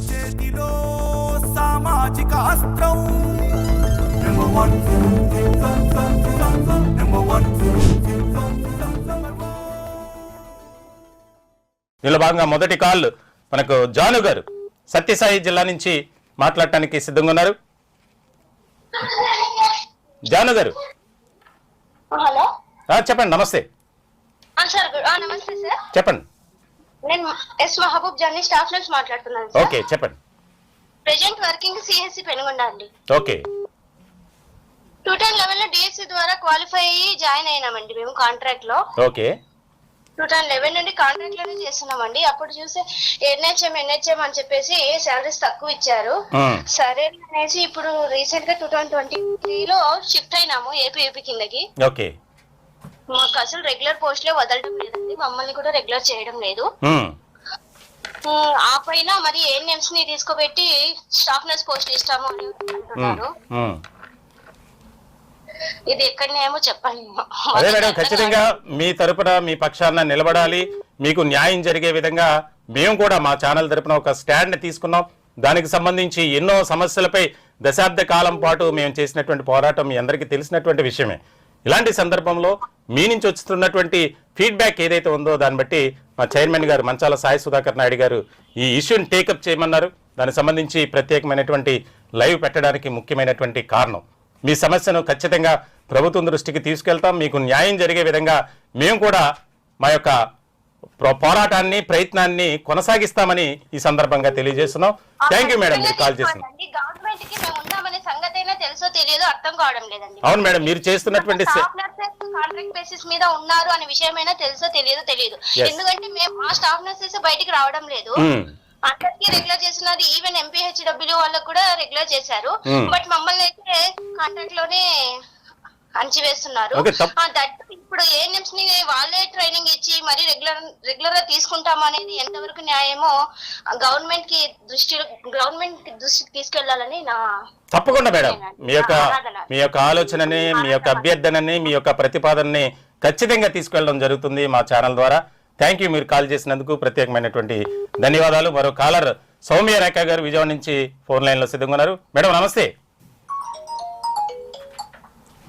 చేతిలో సామాజిక అస్త్రం దీనిలో భాగంగా మొదటి కాల్ మనకు జాను గారు సత్యసాయి జిల్లా నుంచి మాట్లాడటానికి సిద్ధంగా ఉన్నారు. జాను గారు హలో చెప్పండి. నమస్తే సార్. నమస్తే సార్, చెప్పండి. నేను ఎస్ మహబూబ్ జానీ స్టాఫ్ నుంచి మాట్లాడుతున్నాను. ఓకే, చెప్పండి. ప్రెజెంట్ వర్కింగ్ సిఎస్సి పెనుగొండ అండి. ఓకే. 2011 లో డిఎస్సి ద్వారా క్వాలిఫై అయ్యి జాయిన్ అయినామండి మేము కాంట్రాక్ట్ లో. ఓకే. 2011 నుండి కాంట్రాక్ట్ లోనే చేస్తున్నామండి. అప్పుడు చూస్తే ఎన్హెచ్ఎం అని చెప్పేసి సాలరీస్ తక్కువ ఇచ్చారు. సరే అనేసి ఇప్పుడు రీసెంట్ గా 2023 లో షిఫ్ట్ అయినాము ఏపీ కిందకి. ఓకే. మాకు అసలు రెగ్యులర్ పోస్ట్లే వదలడం లేదండి, మమ్మల్ని కూడా రెగ్యులర్ చేయడం లేదు. ఆ పైన మరి ఏఎన్ఎంస్ ని తీసుకోబెట్టి స్టాఫ్ నర్స్ పోస్ట్ ఇస్తాము అని అంటున్నారు. ఇది ఎక్కడనేమో చెప్పండి. అదే మేడం, ఖచ్చితంగా మీ తరపున మీ పక్షాన నిలబడాలి, మీకు న్యాయం జరిగే విధంగా మేము కూడా మా ఛానల్ తరపున ఒక స్టాండ్ తీసుకున్నాం. దానికి సంబంధించి ఎన్నో సమస్యలపై దశాబ్ద కాలం పాటు మేము చేసినటువంటి పోరాటం మీ అందరికీ తెలిసినటువంటి విషయమే. ఇలాంటి సందర్భంలో మీ నుంచి వస్తున్నటువంటి ఫీడ్బ్యాక్ ఏదైతే ఉందో దాన్ని బట్టి మా చైర్మన్ గారు మంచాల సాయి సుధాకర్ నాయుడు గారు ఈ ఇష్యూని టేకప్ చేయమన్నారు. దానికి సంబంధించి ప్రత్యేకమైనటువంటి లైవ్ పెట్టడానికి ముఖ్యమైనటువంటి కారణం, మీ సమస్యను ఖచ్చితంగా ప్రభుత్వం దృష్టికి తీసుకెళ్తాం, మీకు న్యాయం జరిగే విధంగా మేము కూడా మా యొక్క పోరాటాన్ని ప్రయత్నాన్ని కొనసాగిస్తామని ఈ సందర్భంగా తెలియజేస్తున్నాం. థ్యాంక్ యూ మేడం, మీరు కాల్ చేసిన. గవర్నమెంట్ కి మేము ఉన్నామనే సంగతి అయినా తెలుసో తెలియదో అర్థం కావడం లేదండి. అవును మేడం, మీరు చేస్తున్నటువంటి కాంట్రాక్ట్ బేసిస్ మీద ఉన్నారు అనే విషయమైనా తెలుసో తెలియదు. ఎందుకంటే మేము మా స్టాఫ్ నర్సెస్ బయటికి రావడం లేదు. అందరికీ రెగ్యులర్ చేస్తున్నారు, ఈవెన్ ఎంపీహెచ్డబ్ల్యూ వాళ్ళకు కూడా రెగ్యులర్ చేశారు. బట్ మమ్మల్ని అయితే కాంట్రాక్ట్ లోనే అణచివేస్తున్నారు. ఇప్పుడు ఏఎన్ఎంస్ ని వాళ్ళే ట్రైనింగ్ ఇచ్చి మరి రెగ్యులర్ గా తీసుకుంటాం అనేది ఎంతవరకు న్యాయమో గవర్నమెంట్ దృష్టికి తీసుకెళ్లాలని నా తప్పకుండా మేడం, మీ యొక్క ఆలోచనని, మీ యొక్క అభ్యర్థనని, మీ యొక్క ప్రతిపాదనని ఖచ్చితంగా తీసుకెళ్లడం జరుగుతుంది మా ఛానల్ ద్వారా. థ్యాంక్ యూ, మీరు కాల్ చేసినందుకు ప్రత్యేకమైనటువంటి ధన్యవాదాలు. మరో కాలర్ సౌమ్య రేఖ గారు విజయవాడ నుంచి ఫోన్ లైన్ లో సిద్ధంగా ఉన్నారు. మేడం నమస్తే.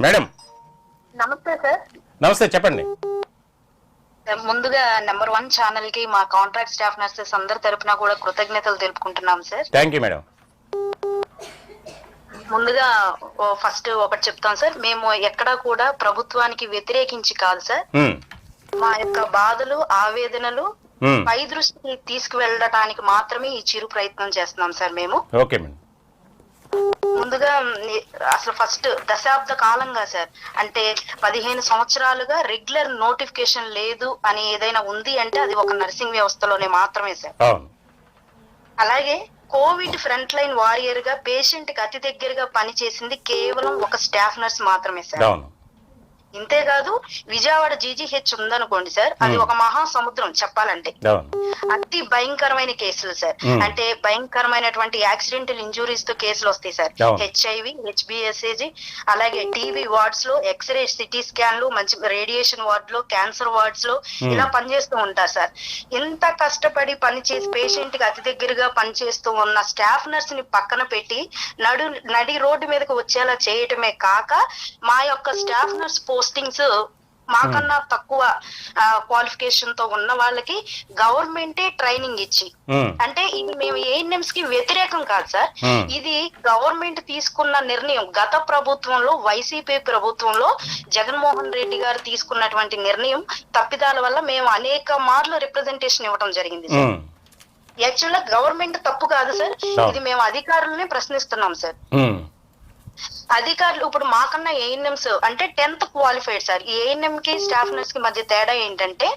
మేడం నమస్తే సార్. నమస్తే, చెప్పండి. ముందుగా నెంబర్ 1 ఛానల్ కి మా కాంట్రాక్ట్ స్టాఫ్ నర్సెస్ అందరి తరపున కూడా కృతజ్ఞతలు తెలుపుకుంటున్నాం సార్. Thank you madam. ముందుగా ఫస్ట్ ఒకటి చెప్తాం సార్, మేము ఎక్కడా కూడా ప్రభుత్వానికి వ్యతిరేకించి కాదు సార్. మా యొక్క బాధలు ఆవేదనలు పై దృష్టికి తీసుకువెళ్ళడానికి మాత్రమే ఈ చిరు ప్రయత్నం చేస్తున్నాం సార్ మేము. Okay madam. ముందుగా అసలు ఫస్ట్ దశాబ్ద కాలంగా సార్, అంటే 15 సంవత్సరాలుగా రెగ్యులర్ నోటిఫికేషన్ లేదు అని ఏదైనా ఉంది అంటే అది ఒక నర్సింగ్ వ్యవస్థలోనే మాత్రమే సార్. అలాగే కోవిడ్ ఫ్రంట్ లైన్ వారియర్ గా పేషెంట్ కి అతి దగ్గరగా పనిచేసింది కేవలం ఒక స్టాఫ్ నర్స్ మాత్రమే సార్. ఇంతేకాదు విజయవాడ జీజీహెచ్ ఉందనుకోండి సార్, అది ఒక మహాసముద్రం చెప్పాలంటే. అతి భయంకరమైన కేసులు సార్, అంటే భయంకరమైనటువంటి యాక్సిడెంటల్ ఇంజురీస్ తో కేసులు వస్తాయి సార్. హెచ్ఐవి, హెచ్బిఎస్ఏజి, అలాగే టీబీ వార్డ్స్ లో, ఎక్స్రే, సిటీ స్కాన్లు, మంచి రేడియేషన్ వార్డ్ లో, క్యాన్సర్ వార్డ్స్ లో ఇలా పనిచేస్తూ ఉంటారు సార్. ఇంత కష్టపడి పనిచేసి పేషెంట్ కి అతి దగ్గరగా పనిచేస్తూ ఉన్న స్టాఫ్ నర్స్ ని పక్కన పెట్టి నడి రోడ్డు మీదకి వచ్చేలా చేయటమే కాక మా యొక్క స్టాఫ్ నర్స్ పోస్టింగ్స్ మాకన్నా తక్కువ క్వాలిఫికేషన్ తో ఉన్న వాళ్ళకి గవర్నమెంటే ట్రైనింగ్ ఇచ్చి, అంటే ఇది మేము ఏఎన్ఎంస్ కి వ్యతిరేకం కాదు సార్, ఇది గవర్నమెంట్ తీసుకున్న నిర్ణయం. గత ప్రభుత్వంలో వైసీపీ ప్రభుత్వంలో జగన్మోహన్ రెడ్డి గారు తీసుకున్నటువంటి నిర్ణయం తప్పిదాల వల్ల మేము అనేక మార్లు రిప్రజెంటేషన్ ఇవ్వడం జరిగింది సార్. యాక్చువల్ గా గవర్నమెంట్ తప్పు కాదు సార్, ఇది మేము అధికారులనే ప్రశ్నిస్తున్నాం సార్. అధికారులు ఇప్పుడు మాకన్నా ఏఎన్ఎంస్ అంటే 10th క్వాలిఫైడ్ సార్. ఏఎన్ఎం కి స్టాఫ్ నర్స్ కి మధ్య తేడా ఏంటంటే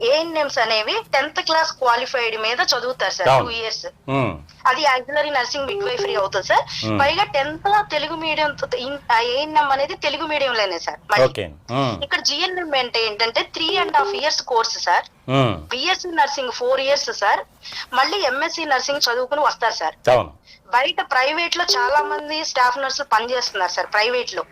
ఏఎన్ఎంస్ అనేవి 10th క్లాస్ క్వాలిఫైడ్ మీద చదువుతారు సార్ 2 years. అది ఆక్సిలరీ నర్సింగ్ మిడ్వైఫరీ అవుతుంది సార్. పైగా 10th లో తెలుగు మీడియం, ఏఎన్ఎం అనేది తెలుగు మీడియం లోనే సార్. ఇక్కడ జిఎన్ఎం అంటే ఏంటంటే 3.5 years course sir. BSc nursing 4 years sir. మళ్ళీ ఎంఎస్సి నర్సింగ్ చదువుకుని వస్తారు సార్. బయట ప్రైవేట్ లో చాలా మంది స్టాఫ్ నర్సులు పనిచేస్తున్నారు సార్ ప్రైవేట్ లో.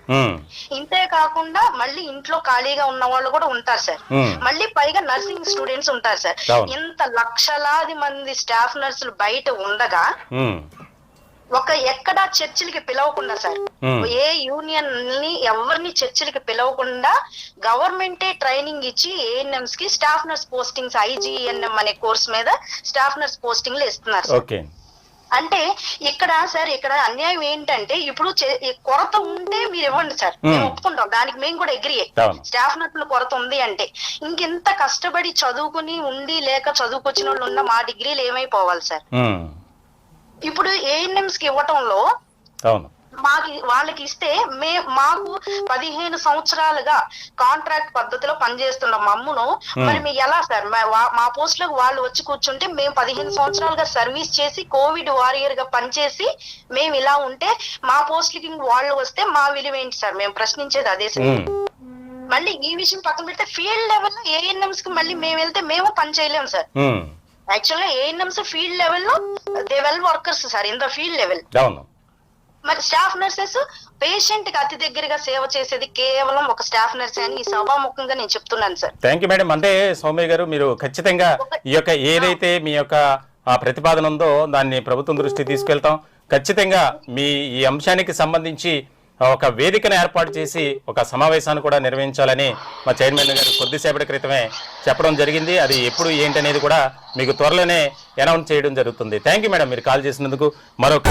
ఇంతే కాకుండా మళ్ళీ ఇంట్లో ఖాళీగా ఉన్న వాళ్ళు కూడా ఉంటారు సార్. మళ్ళీ పైగా నర్సింగ్ స్టూడెంట్స్ ఉంటారు సార్. ఇంత లక్షలాది మంది స్టాఫ్ నర్సులు బయట ఉండగా ఎక్కడా చర్చిలకి పిలవకుండా సార్, ఏ యూనియన్ ని ఎవరిని చర్చిలకి పిలవకుండా గవర్నమెంటే ట్రైనింగ్ ఇచ్చి ఏఎన్ఎంస్ కి స్టాఫ్ నర్స్ పోస్టింగ్స్ IGNM అనే కోర్స్ మీద స్టాఫ్ నర్స్ పోస్టింగ్లు ఇస్తున్నారు సార్. అంటే ఇక్కడ సార్ ఇక్కడ అన్యాయం ఏంటంటే ఇప్పుడు కొరత ఉంటే మీరు ఇవ్వండి సార్, మేము ఒప్పుకుంటాం, దానికి మేము కూడా అగ్రీ. స్టాఫ్ నర్సుల కొరత ఉంది అంటే ఇంకెంత కష్టపడి చదువుకుని ఉండి లేక చదువుకొచ్చిన వాళ్ళు ఉన్న మా డిగ్రీలు ఏమైపోవాలి సార్. ఇప్పుడు ఏఎన్ఎంస్ కి ఇవ్వటంలో వాళ్ళకి ఇస్తే మాకు 15 సంవత్సరాలుగా కాంట్రాక్ట్ పద్ధతిలో పనిచేస్తున్న మమ్మును మరి మీ ఎలా సార్ మా పోస్ట్ లకు వాళ్ళు వచ్చి కూర్చుంటే మేము 15 సంవత్సరాలుగా సర్వీస్ చేసి కోవిడ్ వారియర్ గా పనిచేసి మేము ఇలా ఉంటే మా పోస్టులకి వాళ్ళు వస్తే మా విలువ ఏంటి సార్, మేము ప్రశ్నించేది అదే సార్. మళ్ళీ ఈ విషయం పక్కన పెడితే ఫీల్డ్ లెవెల్ లో ఏఎన్ఎంస్ కి మళ్ళీ మేము వెళ్తే మేము పని చేయలేము సార్. యాక్చువల్గా ఏఎన్ఎంస్ ఫీల్డ్ లెవెల్ లో they well workers sir in the field level. మరి స్టాఫ్ నర్సెస్ పేషెంట్ కి అతి దగ్గరగా సేవ చేసేది కేవలం ఒక స్టాఫ్ నర్స్ అని ఈ సభాముఖంగా నేను చెప్తున్నాను సార్. Thank you madam. అంటే సౌమ్య గారు మీరు ఖచ్చితంగా ఈ యొక్క ఏదైతే మీ యొక్క ప్రతిపాదన ఉందో దాన్ని ప్రభుత్వం దృష్టికి తీసుకెళ్తాం. ఖచ్చితంగా మీ ఈ అంశానికి సంబంధించి ఒక వేదికను ఏర్పాటు చేసి ఒక సమావేశాన్ని కూడా నిర్వహించాలని మా చైర్మన్ గారు కొద్దిసేపటి క్రితమే చెప్పడం జరిగింది. అది ఎప్పుడు ఏంటనేది కూడా మీకు త్వరలోనే అనౌన్స్ చేయడం జరుగుతుంది. థ్యాంక్ యూ మేడం, మీరు కాల్ చేసినందుకు. మరొక